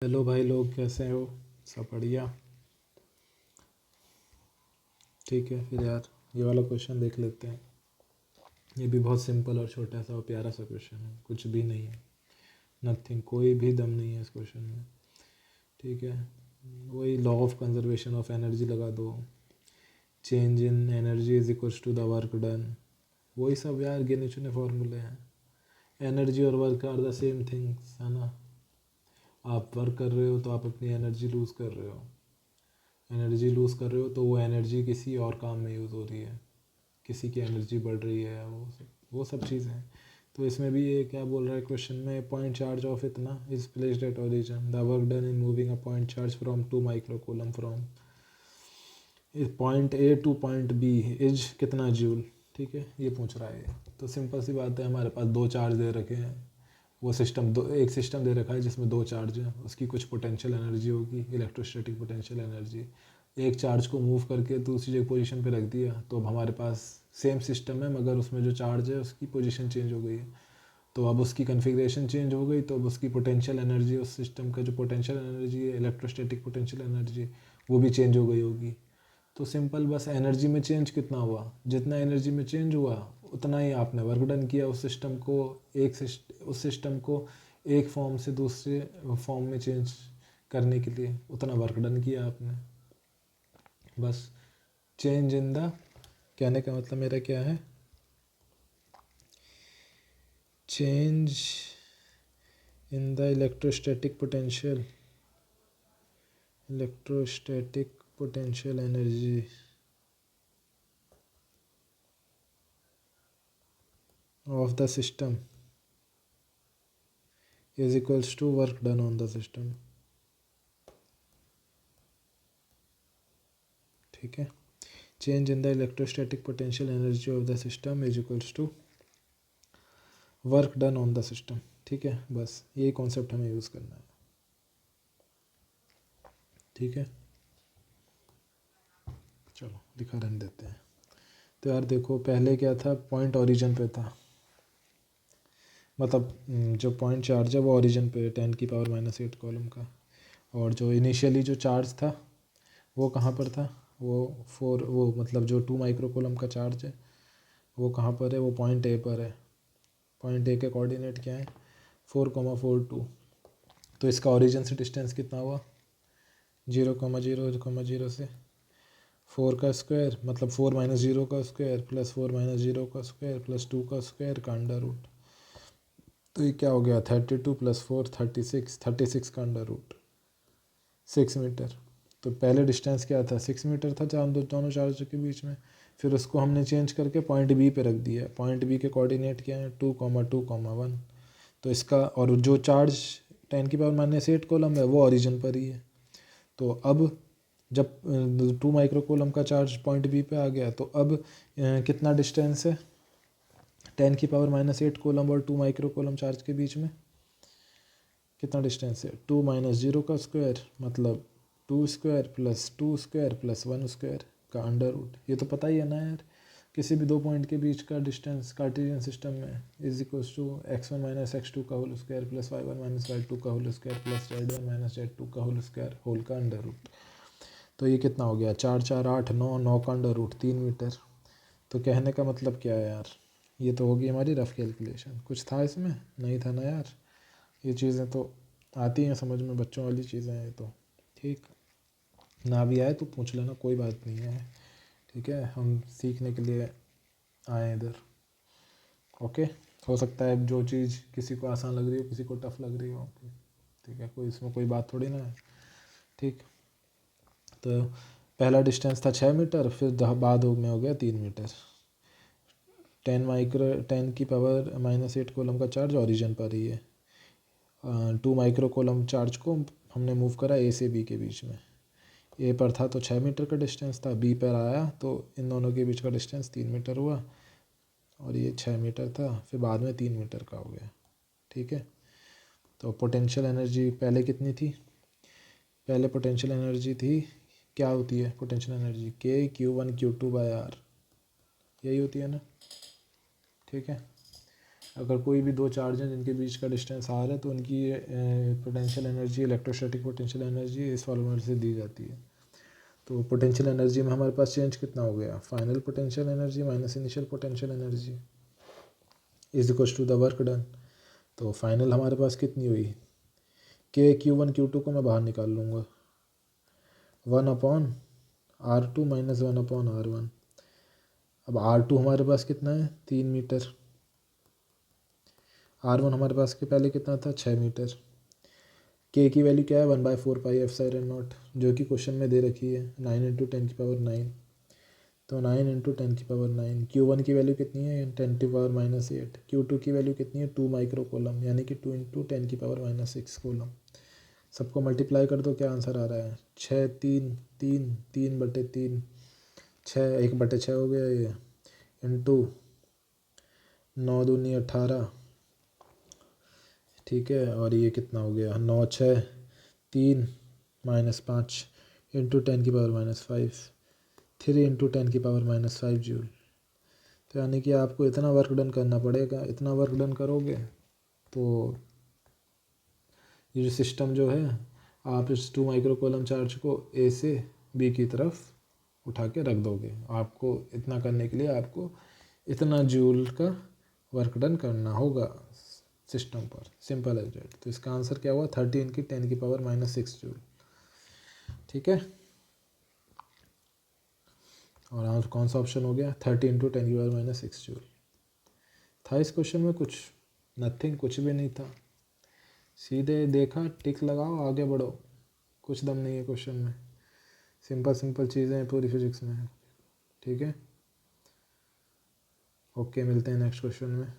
Hello भाई लोग, कैसे हो? सब बढ़िया। ठीक है फिर यार, ये वाला क्वेश्चन देख लेते हैं। ये भी बहुत सिंपल और छोटा सा और प्यारा सा क्वेश्चन है, कुछ भी नहीं है, नथिंग, कोई भी दम नहीं है इस क्वेश्चन में। ठीक है, वही law of conservation of energy लगा दो। Change in energy is equals to the work done. वही सब यार, गिने चुने फॉर्मूले हैं। एनर्जी और work are the same things, है ना। आप वर्क कर रहे हो तो आप अपनी एनर्जी लूज़ कर रहे हो। एनर्जी लूज़ कर रहे हो तो वो एनर्जी किसी और काम में यूज़ हो रही है, किसी की एनर्जी बढ़ रही है, वो सब चीज़ें हैं। तो इसमें भी ये क्या बोल रहा है क्वेश्चन में, पॉइंट चार्ज ऑफ इतना is placed at origin, the work done in moving a point charge from 2 micro coulomb from point A to point B is कितना जूल। ठीक है, ये पूछ रहा है। तो सिंपल सी बात है, हमारे पास दो चार्ज दे रखे हैं। वो सिस्टम दो, एक सिस्टम दे रखा है जिसमें दो चार्ज हैं, उसकी कुछ पोटेंशियल एनर्जी होगी, इलेक्ट्रोस्टैटिक पोटेंशियल एनर्जी। एक चार्ज को मूव करके दूसरी जगह पोजीशन पे रख दिया, तो अब हमारे पास सेम सिस्टम है, मगर उसमें जो चार्ज है उसकी पोजीशन चेंज हो गई है। तो अब उसकी कन्फिग्रेशन चेंज हो गई, तो अब उसकी पोटेंशियल एनर्जी, उस सिस्टम का जो पोटेंशियल एनर्जी है, इलेक्ट्रोस्टैटिक पोटेंशियल एनर्जी, वो भी चेंज हो गई होगी। तो सिंपल बस एनर्जी में चेंज कितना हुआ, जितना एनर्जी में चेंज हुआ उतना ही आपने वर्क डन किया उस सिस्टम को। उस सिस्टम को एक फॉर्म से दूसरे फॉर्म में चेंज करने के लिए उतना वर्क डन किया आपने। बस चेंज इन द, कहने का मतलब मेरा क्या है, change in the electrostatic potential energy of the system is equals to work done on the system। ठीक है, change in the electrostatic potential energy of the system is equals to work done on the system. ठीक है, बस यही concept हमें use करना है। ठीक है, चलो दिखा रहने देते हैं। तो यार देखो, पहले क्या था, पॉइंट ओरिजिन पे था, मतलब जो पॉइंट चार्ज है वो ओरिजिन पे 10⁻⁻8 कॉलम का। और जो इनिशियली जो चार्ज था वो कहाँ पर था, वो मतलब जो 2 माइक्रो कूलम का चार्ज है वो कहाँ पर है, वो पॉइंट ए पर है। पॉइंट ए के कोऑर्डिनेट क्या है, 4,42। तो इसका ओरिजिन से डिस्टेंस कितना हुआ, 0,0,0 से 4 का स्क्वायर, मतलब 4 माइनस 0 का स्क्वायर प्लस 4 माइनस 0 का स्क्वायर प्लस 2 का स्क्वायर का अंडर रूट। तो ये क्या हो गया, 32 प्लस 4 36 का अंडर रूट 6 मीटर। तो पहले डिस्टेंस क्या था, 6 मीटर था दोनों चार्ज के बीच में। फिर उसको हमने चेंज करके पॉइंट बी पे रख दिया। पॉइंट बी के कोऑर्डिनेट क्या है, 2,2,1। तो इसका, और जो चार्ज 10⁻⁻8 कॉलम है वो ओरिजिन पर ही है। तो अब जब 2 माइक्रो कूलम का चार्ज पॉइंट बी पे आ गया, तो अब कितना डिस्टेंस है 10⁻⁻8 कूलम और 2 माइक्रो कूलम चार्ज के बीच में, कितना डिस्टेंस है, 2 माइनस 0 का स्क्वायर, मतलब 2 square plus 2 square plus 1 square का अंडर रूट। ये तो पता ही है ना यार, किसी भी दो पॉइंट के बीच का डिस्टेंस कार्टेशियन सिस्टम में is equals to x1 minus x2 का whole square plus y1 minus y2 का whole square plus z1 minus z2 का होल स्क्वायर होल का अंडर रूट। तो ये कितना हो गया, 4 4 8 9, 9 का अंडर रूट 3 मीटर। तो कहने का मतलब क्या है यार, ये तो होगी हमारी रफ कैलकुलेशन। कुछ था इसमें, नहीं था ना यार। ये चीज़ें तो आती हैं समझ में, बच्चों वाली चीज़ें हैं तो। ठीक, ना भी आए तो पूछ लेना, कोई बात नहीं है। ठीक है, हम सीखने के लिए आए इधर। ओके, हो सकता है जो चीज़ किसी को आसान लग रही हो किसी को टफ लग रही हो। ठीक है, कोई इसमें कोई बात थोड़ी ना है। ठीक, तो पहला डिस्टेंस था 6 मीटर, फिर बाद में हो गया 3 मीटर। 10⁻⁻8 कूलम का चार्ज ओरिजिन पर ही है। 2 माइक्रो कूलम चार्ज को हमने मूव करा ए से बी के बीच में। ए पर था तो 6 मीटर का डिस्टेंस था, बी पर आया तो इन दोनों के बीच का डिस्टेंस 3 मीटर हुआ, और ये 6 मीटर था, फिर बाद में 3 मीटर का हो गया। ठीक है, तो पोटेंशियल एनर्जी पहले कितनी थी, पहले पोटेंशियल एनर्जी थी, क्या होती है potential energy, K Q1 Q2/R, यही होती है ना। ठीक है, अगर कोई भी दो चार्ज हैं जिनके बीच का डिस्टेंस r है तो उनकी potential energy, electrostatic potential energy इस फॉर्मूले से दी जाती है। तो पोटेंशियल एनर्जी में हमारे पास चेंज कितना हो गया, final potential energy minus initial potential energy is equal to the work done. तो फाइनल हमारे पास कितनी हुई, के Q1 Q2 को मैं बाहर निकाल लूँगा, 1/R2 माइनस 1/R1। अब R2 हमारे पास कितना है, 3 मीटर। R1 हमारे पास के पहले कितना था, 6 मीटर। के की वैल्यू क्या है, 1/4πε0, जो कि क्वेश्चन में दे रखी है 9 × 10⁹। तो 9 × 10⁹। Q1 की वैल्यू कितनी है, 10⁻⁻8। Q2 की वैल्यू कितनी है, 2 माइक्रो कूलम, यानी कि 2 × 10⁻6 कूलम। सबको मल्टीप्लाई कर दो, क्या आंसर आ रहा है, 6 3 3 3/3, 6 1/6 हो गया ये, इंटू 9 दूनी 18, ठीक है। और ये कितना हो गया, 9 6 3 -5 इंटू 10⁻⁻5, 3 × 10⁻⁻5 जूल। तो यानी कि आपको इतना वर्क डन करना पड़ेगा। इतना वर्क डन करोगे तो ये जो सिस्टम जो है, आप इस 2 माइक्रो कूलम चार्ज को ए से बी की तरफ उठा के रख दोगे। आपको इतना करने के लिए आपको इतना जूल का वर्क डन करना होगा सिस्टम पर, सिंपल एज दैट। तो इसका आंसर क्या हुआ, 13 की 10⁻⁻6 जूल, ठीक है। और आंसर कौन सा ऑप्शन हो गया, 30 × 10⁻⁻6 जूल था इस क्वेश्चन में। कुछ नथिंग, कुछ भी नहीं था, सीधे देखा, टिक लगाओ, आगे बढ़ो, कुछ दम नहीं है क्वेश्चन में। सिंपल सिंपल चीज़ें हैं पूरी फिजिक्स में, ठीक है। ओके, मिलते हैं नेक्स्ट क्वेश्चन में।